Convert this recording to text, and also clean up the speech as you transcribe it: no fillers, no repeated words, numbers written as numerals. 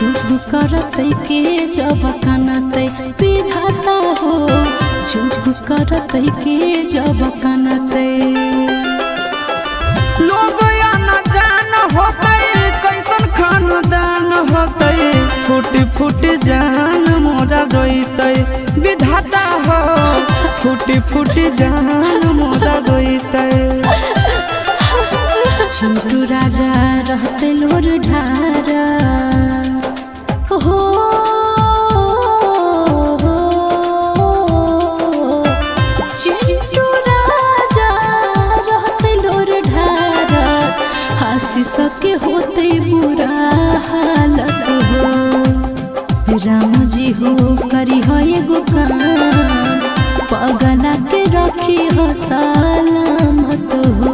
चुप करते के जब कानते विधाता हो चुप करते के जब कानते लोग या न जान होते कैसन खानदान होते फुट फुट जान मोरा रोते विधाता हो फुट फुट जान मोरा रोते चिंटू राजा रहते लोर ढारा हो चिंटू राजा रहते लोर ढारा हंसी सके होते बुरा हालत हो राम जी हो करी हो एगो काम पगला के रखी हो सलामत हो।